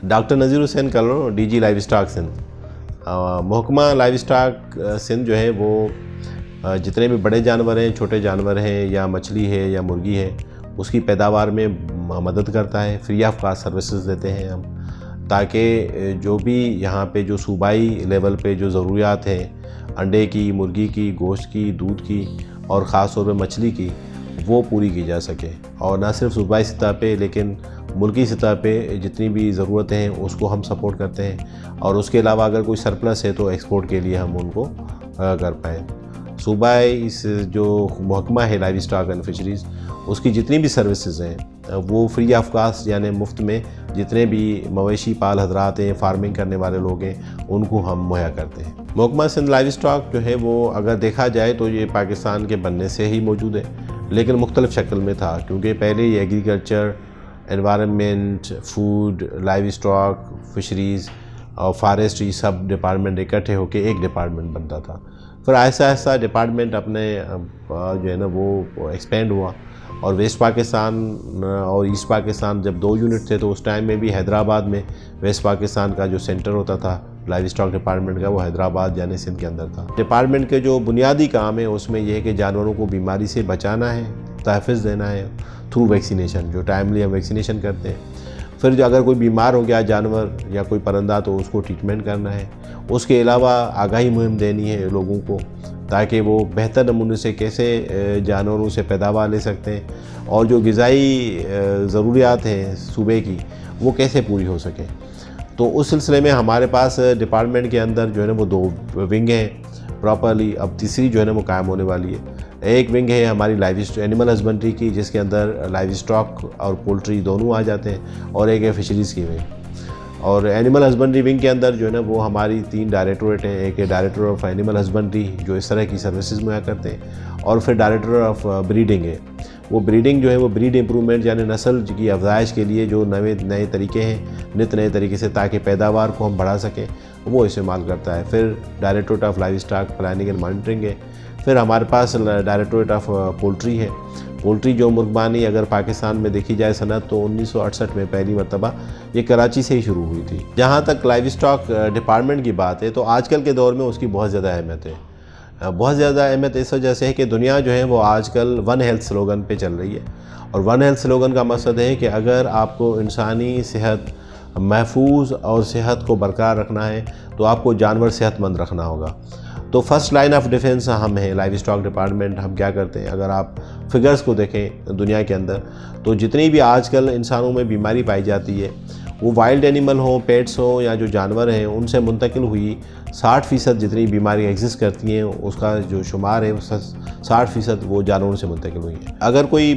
Doctor Nazir Hussain कलर, DG livestock Sindh. महकमा livestock Sindh जो है वो जितने भी बड़े जानवर हैं, छोटे जानवर हैं, या मछली है या मुर्गी है, उसकी पैदावार में मदद करता है। फ्री ऑफ कास्ट सर्विसेज देते हैं हम, ताकि जो भी यहाँ पे जो सूबाई लेवल पे जो ज़रूरियात हैं अंडे की, मुर्गी की, गोश्त की, दूध की और ख़ास तौर पे मछली की, वो पूरी की जा सके। और ना सिर्फ सूबाई सतह पे लेकिन मुल्की सतह पे जितनी भी ज़रूरतें हैं उसको हम सपोर्ट करते हैं। और उसके अलावा अगर कोई सरप्लस है तो एक्सपोर्ट के लिए हम उनको कर पाएँ। सूबाई इस जो महकमा है लाइव स्टॉक एंड फिशरीज़, उसकी जितनी भी सर्विसेज हैं वो फ्री ऑफ कास्ट यानी मुफ्त में जितने भी मवेशी पाल हजरात हैं, फार्मिंग करने वाले लोग हैं, उनको हम मुहैया करते हैं। महकमा सिंध लाइव स्टॉक जो है वो अगर देखा जाए तो ये पाकिस्तान के बनने से ही मौजूद है, लेकिन मुख्तलिफ शक्ल में था, क्योंकि पहले ये agriculture, environment, food, live stock, fisheries और फॉरेस्ट्री सब डिपार्टमेंट इकट्ठे होकर एक डिपार्टमेंट बनता था। फिर आहिस्ता आहिस्ता डिपार्टमेंट अपने जो है ना वो एक्सपेंड हुआ, और वेस्ट पाकिस्तान और ईस्ट पाकिस्तान जब 2 यूनिट थे तो उस टाइम में भी हैदराबाद में वेस्ट पाकिस्तान का जो सेंटर होता था लाइव स्टॉक डिपार्टमेंट का, वो हैदराबाद यानी सिंध के अंदर था। डिपार्टमेंट के जो बुनियादी काम है उसमें यह है कि जानवरों को बीमारी से बचाना है, तहफ़्फ़ुज़ देना है थ्रू वैक्सीनेशन, जो टाइमली हम वैक्सीनेशन करते हैं। फिर जो अगर कोई बीमार हो गया जानवर या कोई परिंदा तो उसको ट्रीटमेंट करना है। उसके अलावा आगाही मुहिम देनी है लोगों को, ताकि वो बेहतर नमूने से कैसे जानवरों से पैदावार ले सकते हैं और जो ग़िज़ाई ज़रूरियात हैं सूबे की वो कैसे पूरी हो सकें। तो उस सिलसिले में हमारे पास डिपार्टमेंट के अंदर जो है ना वो 2 विंग हैं प्रॉपरली, अब तीसरी जो है ना वो कायम होने वाली है। एक विंग है हमारी एनिमल हस्बेंड्री की, जिसके अंदर लाइव स्टॉक और पोल्ट्री दोनों आ जाते हैं, और एक है फिशरीज़ की विंग। और एनिमल हस्बेंड्री विंग के अंदर जो है ना वो हमारी 3 डायरेक्टोरेट हैं। एक है डायरेक्टर ऑफ एनिमल हस्बेंड्री जो इस तरह की सर्विसेज मुहैया करते हैं, और फिर डायरेक्टर ऑफ ब्रीडिंग है। वो ब्रीडिंग जो है वो ब्रीड इम्प्रूवमेंट यानी नस्ल की अफजाइश के लिए जो नए तरीके हैं, नित नए तरीके से, ताकि पैदावार को हम बढ़ा सकें, वो इस्तेमाल करता है। फिर directorate of live stock planning and monitoring है। फिर हमारे पास डायरेक्टोरेट ऑफ पोल्ट्री है। पोल्ट्री जो मुर्गबानी अगर पाकिस्तान में देखी जाए सनत तो 1968 में पहली मरतबा ये कराची से ही शुरू हुई थी। जहाँ तक लाइव स्टॉक डिपार्टमेंट की बात है तो आजकल के दौर में उसकी बहुत ज़्यादा अहमियत है। बहुत ज़्यादा अहमियत इस वजह से है कि दुनिया जो है वो आजकल वन हेल्थ स्लोगन पे चल रही है, और वन हेल्थ स्लोगन का मकसद है कि अगर आपको इंसानी सेहत महफूज और सेहत को बरकरार रखना है तो आपको जानवर सेहतमंद रखना होगा। तो फर्स्ट लाइन ऑफ डिफेंस हम हैं लाइव स्टॉक डिपार्टमेंट। हम क्या करते हैं, अगर आप फिगर्स को देखें दुनिया के अंदर तो जितनी भी आजकल इंसानों में बीमारी पाई जाती है वो वाइल्ड एनिमल हो, पेट्स हो या जो जानवर हैं उनसे मुंतकिल हुई 60% जितनी बीमारी एग्जिस्ट करती हैं उसका जो शुमार है 60% वो जानवरों से मुंतकिल हुई है। अगर कोई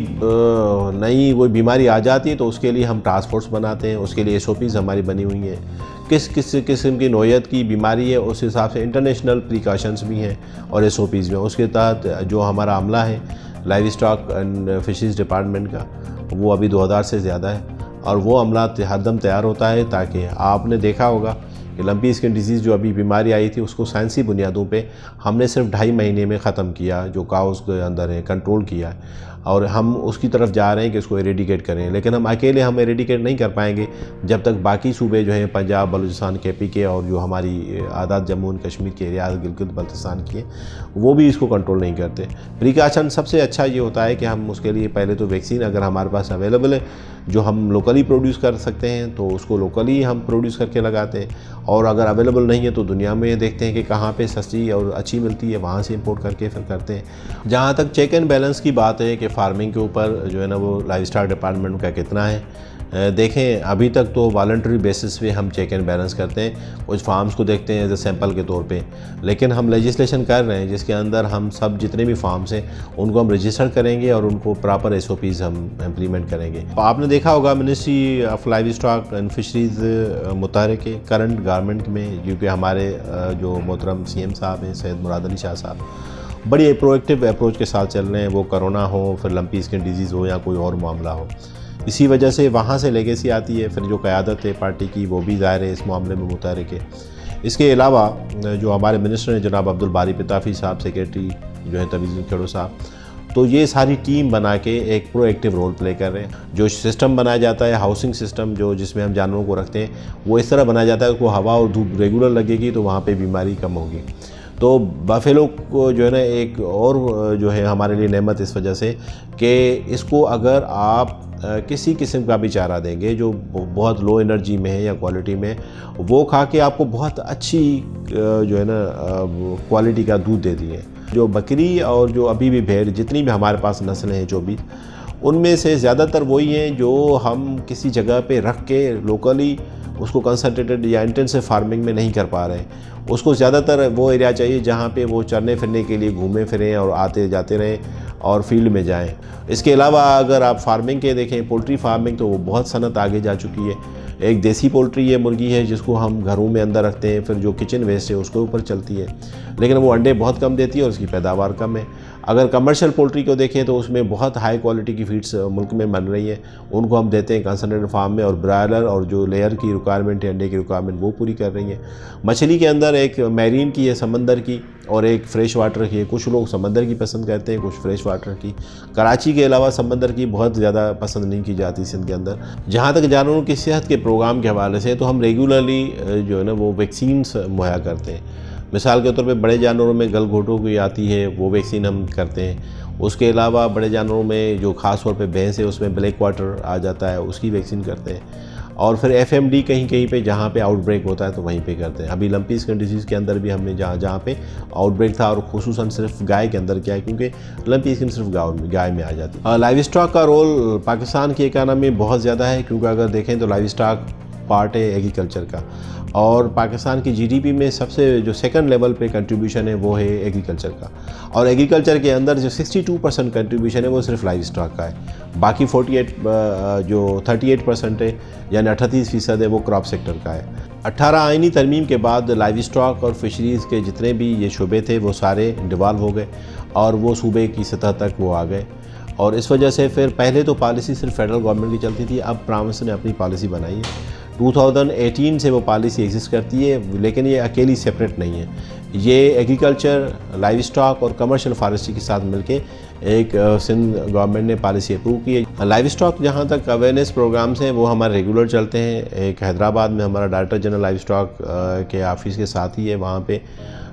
नई वो बीमारी आ जाती है तो उसके लिए हम टास्क फोर्स बनाते हैं, उसके लिए SOPs हमारी बनी हुई हैं। किस किस्म की नौयत की बीमारी है उस हिसाब से इंटरनेशनल प्रिकॉशंस भी हैं और SOPs भी हैं। उसके तहत जो हमारा अमला है live stock and fisheries department का वो अभी 2000 से ज़्यादा है, और वो अमला हरदम तैयार होता है, ताकि आपने देखा होगा कि लंपी स्किन डिजीज़ जो अभी बीमारी आई थी उसको साइंसी बुनियादों पे हमने सिर्फ 2.5 महीने में ख़त्म किया, जो काउस के अंदर है कंट्रोल किया, और हम उसकी तरफ जा रहे हैं कि उसको एरेडिकेट करें। लेकिन हम अकेले हम एरेडिकेट नहीं कर पाएंगे जब तक बाकी सूबे जो हैं पंजाब, बलूचिस्तान, KP के और जो हमारी आज़ाद जम्मू एंड कश्मीर के एरिया गिलगित बल्तिस्तान की हैं वो भी इसको कंट्रोल नहीं करते। प्रिकॉशन सबसे अच्छा ये होता है कि हम उसके लिए पहले तो वैक्सीन अगर हमारे पास अवेलेबल है जो हम लोकली प्रोड्यूस कर सकते हैं तो उसको लोकली हम प्रोड्यूस करके लगाते हैं, और अगर अवेलेबल नहीं है तो दुनिया में देखते हैं कि कहाँ पे सस्ती और अच्छी मिलती है, वहाँ से इंपोर्ट करके फिर करते हैं। जहाँ तक चेक एंड बैलेंस की बात है कि फार्मिंग के ऊपर जो है ना वो लाइव स्टॉक डिपार्टमेंट का कितना है, देखें अभी तक तो वॉलंटरी बेसिस पे हम चेक एंड बैलेंस करते हैं, कुछ फार्म्स को देखते हैं एज ए सैंपल के तौर पे, लेकिन हम लेजिस्लेशन कर रहे हैं जिसके अंदर हम सब जितने भी फार्म्स हैं उनको हम रजिस्टर करेंगे और उनको प्रॉपर SOPs हम इम्प्लीमेंट करेंगे। आपने देखा होगा ministry of livestock and fisheries मुतहरिक है करंट गवर्नमेंट में, क्योंकि हमारे जो मोहतरम CM साहब हैं सैयद मुराद अली शाह साहब बड़ी प्रोएक्टिव अप्रोच के साथ चल रहे हैं, वो कोरोना हो फिर लंपी स्किन डिजीज़ हो या कोई और मामला हो। इसी वजह से वहाँ से लेगेसी आती है, फिर जो क़यादत है पार्टी की वो भी ज़ाहिर है इस मामले में मुतहरिक है। इसके अलावा जो हमारे मिनिस्टर हैं जनाब अब्दुल बारी पिताफ़ी साहब, सेक्रेटरी जो है तवीज़ुल खेड़ो साहब, तो ये सारी टीम बना के एक प्रोएक्टिव रोल प्ले कर रहे हैं। जो सिस्टम बनाया जाता है, हाउसिंग सिस्टम जो जिसमें हम जानवरों को रखते हैं, वो इस तरह बनाया जाता है उसको हवा और धूप रेगुलर लगेगी तो वहाँ पे बीमारी कम होगी। तो बफेलो को जो है ना एक और जो है हमारे लिए नेमत इस वजह से कि इसको अगर आप किसी किस्म का भी चारा देंगे जो बहुत लो एनर्जी में है या क्वालिटी में, वो खा के आपको बहुत अच्छी जो है ना क्वालिटी का दूध देती है। जो बकरी और जो अभी भी भेड़ जितनी भी हमारे पास नस्लें हैं 24, उनमें से ज़्यादातर वही हैं जो हम किसी जगह पे रख के लोकली उसको कंसंट्रेटेड या इंटेंसिव फार्मिंग में नहीं कर पा रहे हैं। उसको ज़्यादातर वो एरिया चाहिए जहाँ पे वो चरने फिरने के लिए घूमें फिरें और आते जाते रहें और फील्ड में जाएं। इसके अलावा अगर आप फार्मिंग के देखें, पोल्ट्री फार्मिंग, तो वो बहुत सनत आगे जा चुकी है। एक देसी पोल्ट्री ये मुर्गी है जिसको हम घरों में अंदर रखते हैं, फिर जो किचन वेस्ट है उसके ऊपर चलती है, लेकिन वो अंडे बहुत कम देती है और उसकी पैदावार कम है। अगर कमर्शियल पोल्ट्री को देखें तो उसमें बहुत हाई क्वालिटी की फीड्स मुल्क में बन रही हैं, उनको हम देते हैं कंसंट्रेटेड फार्म में, और ब्रायलर और जो लेयर की रिक्वायरमेंट है, अंडे की रिक्वायरमेंट, वो पूरी कर रही हैं। मछली के अंदर एक मैरीन की है, समंदर की, और एक फ्रेश वाटर की है। कुछ लोग समंदर की पसंद करते हैं, कुछ फ्रेश वाटर की। कराची के अलावा समंदर की बहुत ज़्यादा पसंद नहीं की जाती सिंध के अंदर। जहाँ तक जानवरों की सेहत के प्रोग्राम के हवाले से, तो हम रेगुलरली जो है ना वो वैक्सीन्स मुहैया करते हैं। मिसाल के तौर पे बड़े जानवरों में गलघोटू की आती है, वो वैक्सीन हम करते हैं। उसके अलावा बड़े जानवरों में जो ख़ास तौर पे भैंस है उसमें ब्लैक वाटर आ जाता है, उसकी वैक्सीन करते हैं। और फिर FMD कहीं कहीं पे जहाँ पे आउटब्रेक होता है तो वहीं पे करते हैं। अभी लंपी स्किन डिजीज़ के अंदर भी हमने जहाँ पे आउटब्रेक था, और खुसूसन सिर्फ गाय के अंदर किया है, क्योंकि लंपी स्किन सिर्फ गाय में आ जाती है। लाइव स्टॉक का रोल पाकिस्तान की इकानमी में बहुत ज़्यादा है, क्योंकि अगर देखें तो लाइव स्टॉक पार्ट है एग्रीकल्चर का, और पाकिस्तान की GDP में सबसे जो सेकंड लेवल पे कंट्रीब्यूशन है वो है एग्रीकल्चर का। और एग्रीकल्चर के अंदर जो 62% कंट्रीब्यूशन है वो सिर्फ लाइव स्टॉक का है। बाकी 38% है, यानी 38% है, वो क्रॉप सेक्टर का है। 18 आईनी तरमीम के बाद लाइव स्टॉक और फिशरीज़ के जितने भी ये शुबे थे वो सारे डिवाल्व हो गए और वो सूबे की सतह तक वो आ गए। और इस वजह से फिर पहले तो पॉलिसी सिर्फ फेडरल गवर्नमेंट की चलती थी, अब प्राविंस ने अपनी पॉलिसी बनाई है। 2018 से वो पॉलिसी एग्जिस्ट करती है, लेकिन ये अकेली सेपरेट नहीं है। ये एग्रीकल्चर, लाइव स्टॉक और कमर्शियल फॉरेस्ट्री के साथ मिलके एक सिंध गवर्नमेंट ने पॉलिसी अप्रूव की है। लाइव स्टॉक जहाँ तक अवेयरनेस प्रोग्राम्स हैं वो हमारे रेगुलर चलते हैं। एक हैदराबाद में हमारा डायरेक्टर जनरल लाइव स्टॉक के ऑफिस के साथ ही है। वहाँ पे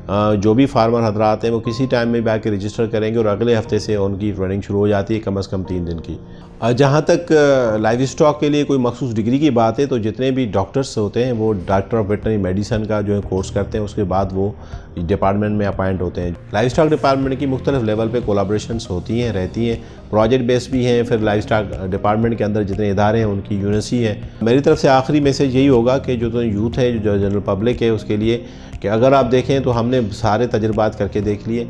जो भी फार्मर हजरात हैं वो किसी टाइम में भी आके रजिस्टर करेंगे और अगले हफ्ते से उनकी ट्रेनिंग शुरू हो जाती है, कम से कम 3 दिन की। जहाँ तक लाइव स्टॉक के लिए कोई मखसूस डिग्री की बात है, तो जितने भी डॉक्टर्स होते हैं वो डॉक्टर ऑफ वेटनरी मेडिसन का जो है कोर्स करते हैं, उसके बाद वो डिपार्टमेंट में अपॉइंट होते हैं। लाइव स्टॉक डिपार्टमेंट की मुख्तलिफ लेवल पे कोलाब्रेशंस होती हैं, रहती हैं, प्रोजेक्ट बेस्ड भी हैं। फिर लाइव स्टॉक डिपार्टमेंट के अंदर जितने इदारे हैं उनकी यूनिवर्सिटी है। मेरी तरफ से आखिरी मैसेज यही होगा कि जो यूथ है, जो जनरल पब्लिक है, उसके लिए कि अगर आप देखें तो हमने सारे तजुर्बात करके देख लिए।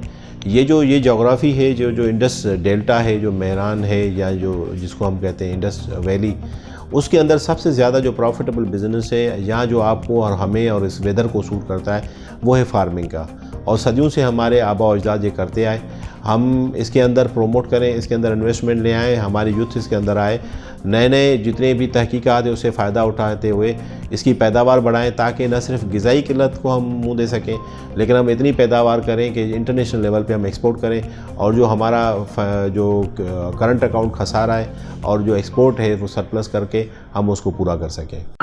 ये जोग्राफ़ी है, जो इंडस डेल्टा है, जो मेहरान है, या जो जिसको हम कहते हैं इंडस वैली, उसके अंदर सबसे ज़्यादा जो प्रॉफिटेबल बिज़नेस है, या जो आपको और हमें और इस वेदर को सूट करता है, वो है फार्मिंग का। और सदियों से हमारे आबा अजदाद ये करते आए। हम इसके अंदर प्रमोट करें, इसके अंदर इन्वेस्टमेंट ले आएँ, हमारे यूथ इसके अंदर आए, नए नए जितने भी तहकीकात है उससे फ़ायदा उठाते हुए इसकी पैदावार बढ़ाएं, ताकि न सिर्फ ग़िज़ाई किल्लत को हम मुँह दे सकें, लेकिन हम इतनी पैदावार करें कि इंटरनेशनल लेवल पे हम एक्सपोर्ट करें, और जो हमारा जो करंट अकाउंट खसारा है और जो एक्सपोर्ट है वो सरप्लस करके हम उसको पूरा कर सकें।